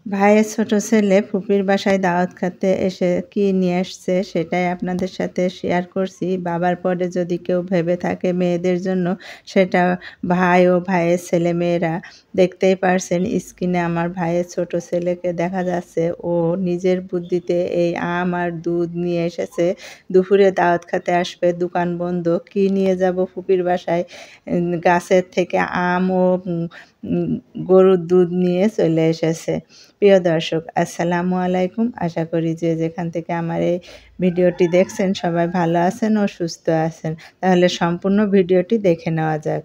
ভাইয়ের ছোট ছেলে ফুপির বাসায় দাওয়াত খেতে এসে কি নিয়ে আসছে সেটাই আপনাদের সাথে শেয়ার করছি। বাবার পরে যদি কেউ ভেবে থাকে মেয়েদের জন্য, সেটা ভাই ও ভাইয়ের ছেলেমেয়েরা। দেখতেই পারছেন স্ক্রিনে আমার ভাইয়ের ছোট ছেলেকে দেখা যাচ্ছে। ও নিজের বুদ্ধিতে এই আম আর দুধ নিয়ে এসেছে। দুপুরে দাওয়াত খেতে আসবে, দোকান বন্ধ। কি নিয়ে যাব ফুপির বাসায়? গাছের থেকে আম ও গরুর দুধ নিয়ে চলে এসেছে। প্রিয় দর্শক, আসসালামু আলাইকুম। আশা করি যে যেখান থেকে আমার এই ভিডিওটি দেখছেন সবাই ভালো আছেন ও সুস্থ আছেন। তাহলে সম্পূর্ণ ভিডিওটি দেখে নেওয়া যাক।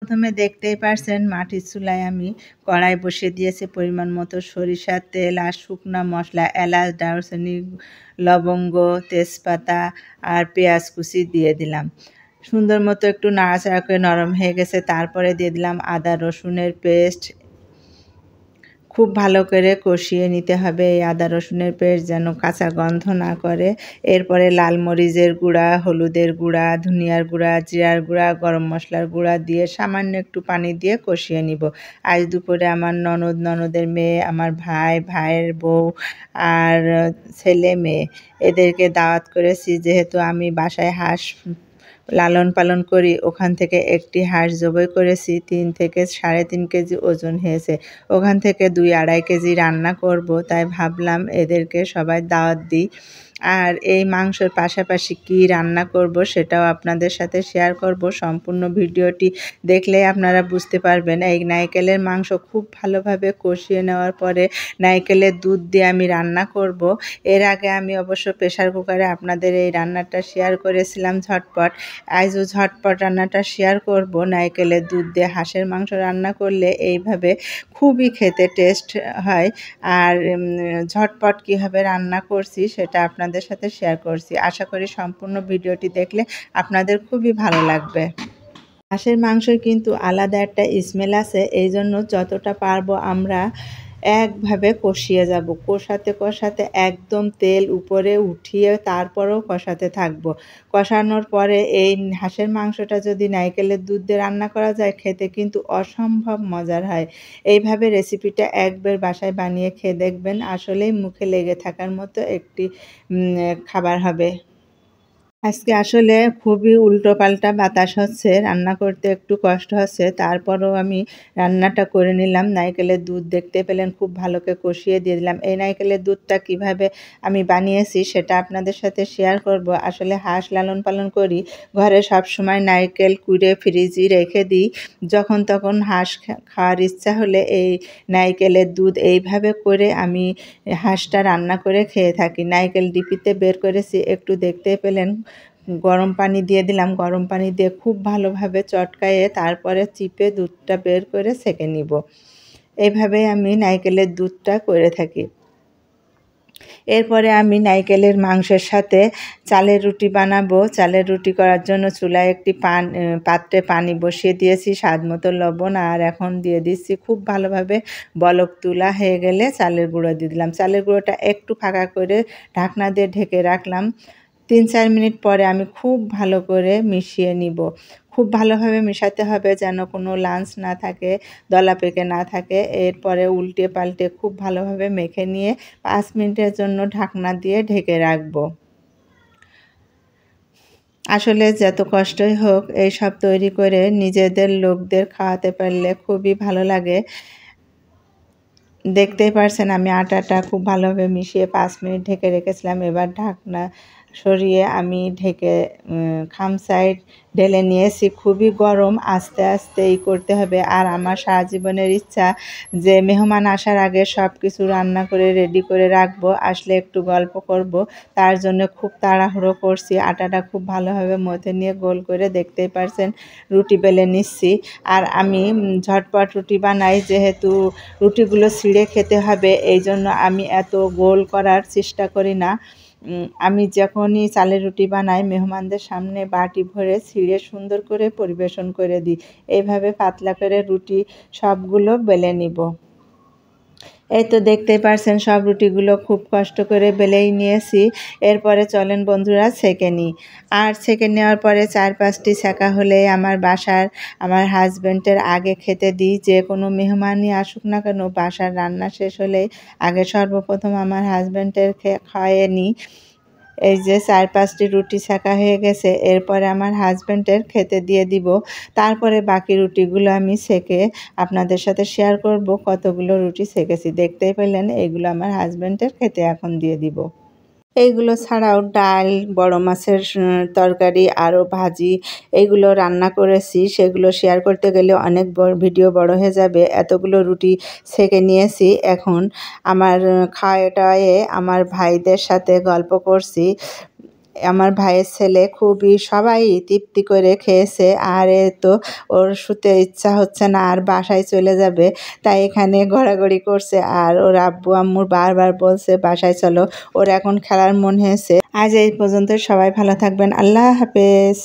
প্রথমে দেখতেই পারছেন মাটির চুলায় আমি কড়াই বসিয়ে দিয়েছি। পরিমাণ মতো সরিষার তেল আর শুকনা মশলা, এলাচ, দারুচিনি, লবঙ্গ, তেজপাতা আর পেঁয়াজ কুচি দিয়ে দিলাম। সুন্দর মতো একটু নাড়াচাড়া করে নরম হয়ে গেছে। তারপরে দিয়ে দিলাম আদা রসুনের পেস্ট। খুব ভালো করে কষিয়ে নিতে হবে এই আদা রসুনের পেস্ট, যেন কাঁচা গন্ধ না করে। এরপরে লাল মরিচের গুঁড়া, হলুদের গুঁড়া, ধনিয়ার গুঁড়া, জিরার গুঁড়া, গরম মশলার গুঁড়া দিয়ে সামান্য একটু পানি দিয়ে কষিয়ে নিব। আজ দুপুরে আমার ননদের মেয়ে, আমার ভাই, ভাইয়ের বউ আর ছেলে মেয়ে, এদেরকে দাওয়াত করেছি। যেহেতু আমি বাসায় হাঁস লালন পালন করি, ওখান থেকে একটি হাঁস জবাই করেছি। 3 থেকে 3.5 কেজি ওজন হয়েছে। ওখান থেকে 2-2.5 কেজি রান্না করব, তাই ভাবলাম এদেরকে সবাই দাওয়াত দিই। আর এই মাংসের পাশাপাশি কি রান্না করব সেটাও আপনাদের সাথে শেয়ার করব। সম্পূর্ণ ভিডিওটি দেখলেই আপনারা বুঝতে পারবেন। এই নারকেলের মাংস খুব ভালোভাবে কষিয়ে নেওয়ার পরে নারকেলের দুধ দিয়ে আমি রান্না করব। এর আগে আমি অবশ্য প্রেসার কুকারে আপনাদের এই রান্নাটা শেয়ার করেছিলাম ঝটপট। আজও ঝটপট রান্নাটা শেয়ার করব। নারকেলের দুধ দিয়ে হাঁসের মাংস রান্না করলে এইভাবে খুবই খেতে টেস্ট হয়। আর ঝটপট কীভাবে রান্না করছি সেটা আপনাদের সাথে শেয়ার করছি। আশা করি সম্পূর্ণ ভিডিওটি দেখলে আপনাদের খুবই ভালো লাগবে। হাঁসের মাংসের কিন্তু আলাদা একটা স্মেল আছে, এই জন্য যতটা পারবো আমরা একভাবে কষিয়ে যাব। কষাতে একদম তেল উপরে উঠিয়ে তারপরেও কষাতে থাকবো। কষানোর পরে এই হাঁসের মাংসটা যদি নারকেলের দুধ দিয়ে রান্না করা যায়, খেতে কিন্তু অসম্ভব মজার হয়। এইভাবে রেসিপিটা একবার বাসায় বানিয়ে খেয়ে দেখবেন, আসলেই মুখে লেগে থাকার মতো একটি খাবার হবে। আজকে আসলে খুবই উল্টোপাল্টা বাতাস হচ্ছে, রান্না করতে একটু কষ্ট হচ্ছে। তারপরেও আমি রান্নাটা করে নিলাম। নারকেলের দুধ দেখতে পেলেন, খুব ভালো করে কষিয়ে দিয়ে দিলাম। এই নারকেলের দুধটা কিভাবে আমি বানিয়েছি সেটা আপনাদের সাথে শেয়ার করব। আসলে হাঁস লালন পালন করি, ঘরে সবসময় নারকেল কুড়ে ফ্রিজে রেখে দিই। যখন তখন হাঁস খাওয়ার ইচ্ছা হলে এই নারকেলের দুধ এইভাবে করে আমি হাঁসটা রান্না করে খেয়ে থাকি। নারকেল ডিপিতে বের করেছি, একটু দেখতে পেলেন। গরম পানি দিয়ে দিলাম। গরম পানি দিয়ে খুব ভালোভাবে চটকায়ে তারপরে চিপে দুধটা বের করে ছেঁকে নিব। এইভাবেই আমি নারকেলের দুধটা করে থাকি। এরপরে আমি নারকেলের মাংসের সাথে চালের রুটি বানাবো। চালের রুটি করার জন্য চুলায় একটি পাত্রে পানি বসিয়ে দিয়েছি, স্বাদ মতো লবণ, আর এখন দিয়ে দিচ্ছি। খুব ভালোভাবে বলক তোলা হয়ে গেলে চালের গুঁড়ো দিয়ে দিলাম। চালের গুঁড়োটা একটু ফাঁকা করে ঢাকনা দিয়ে ঢেকে রাখলাম। 3-4 মিনিট পরে আমি খুব ভালো করে মিশিয়ে নিব। খুব ভালোভাবে মেশাতে হবে যেন কোনো লাঞ্চ না থাকে, দলা পেকে না থাকে। এরপরে উল্টে পাল্টে খুব ভালোভাবে মেখে নিয়ে 5 মিনিটের জন্য ঢাকনা দিয়ে ঢেকে রাখবো। আসলে যত কষ্টই হোক এইসব তৈরি করে নিজেদের লোকদের খাওয়াতে পারলে খুবই ভালো লাগে। দেখতেই পারছেন আমি আটাটা খুব ভালোভাবে মিশিয়ে 5 মিনিট ঢেকে রেখেছিলাম। এবার ঢাকনা সরিয়ে আমি ঢেকে খামচায় ঢেলে নিয়েছি। খুবই গরম, আস্তে আস্তে করতে হবে। আর আমার সারা জীবনের ইচ্ছা যে মেহমান আসার আগে সব কিছু রান্না করে রেডি করে রাখবো, আসলে একটু গল্প করব। তার জন্য খুব তাড়াহুড়ো করছি। আটাটা খুব ভালোভাবে মথে নিয়ে গোল করে দেখতেই পারছেন রুটি বেলে নিচ্ছি। আর আমি ঝটপট রুটি বানাই, যেহেতু রুটিগুলো ছিঁড়ে খেতে হবে, এই জন্য আমি এত গোল করার চেষ্টা করি না। আমি যখনই চালের রুটি বানাই মেহমানদের সামনে বাটি ভরে ছিঁড়ে সুন্দর করে পরিবেশন করে দিই। এইভাবে পাতলা করে রুটি সবগুলো বেলে নিব। এই তো দেখতেই পারছেন সব রুটিগুলো খুব কষ্ট করে বেলেই নিয়েছি। এরপরে চলেন বন্ধুরা সেঁকে নিই। আর সেঁকে নেওয়ার পরে 4-5টি সেঁকা হলে আমার হাজব্যান্ডের আগে খেতে দিই। যে কোনো মেহমানই আসুক না কেন, বাসার রান্না শেষ হলেই আগে সর্বপ্রথম আমার হাজব্যান্ডের খাইয়ে নিই। এই যে 4-5টি রুটি সেঁকা হয়ে গেছে, এরপরে আমার হাজব্যান্ডের খেতে দিয়ে দিব। তারপরে বাকি রুটিগুলো আমি সেঁকে আপনাদের সাথে শেয়ার করব কতগুলো রুটি সেঁকেছি। দেখতেই পেলেন, এগুলো আমার হাজব্যান্ডের খেতে এখন দিয়ে দিব। এইগুলো ছাড়াও ডাল, বড় মাছের তরকারি, আরও ভাজি এইগুলো রান্না করেছি। সেগুলো শেয়ার করতে গেলে অনেক ভিডিও বড় হয়ে যাবে। এতগুলো রুটি সেঁকে নিয়েছি। এখন আমার খাওয়ায়ে আমার ভাইদের সাথে গল্প করছি। আমার ভাইয়ের ছেলে সবাই তৃপ্তি করে খেয়েছে। আর তো ওর শুতে ইচ্ছা হচ্ছে না, আর বাসায় চলে যাবে, তাই এখানে ঘোরাঘুরি করছে। আর ওর আব্বু আম্মুর বারবার বলছে বাসায় চলো, ওর এখন খেলার মন হয়েছে। আজ এই পর্যন্ত, সবাই ভালো থাকবেন। আল্লাহ হাফেজ।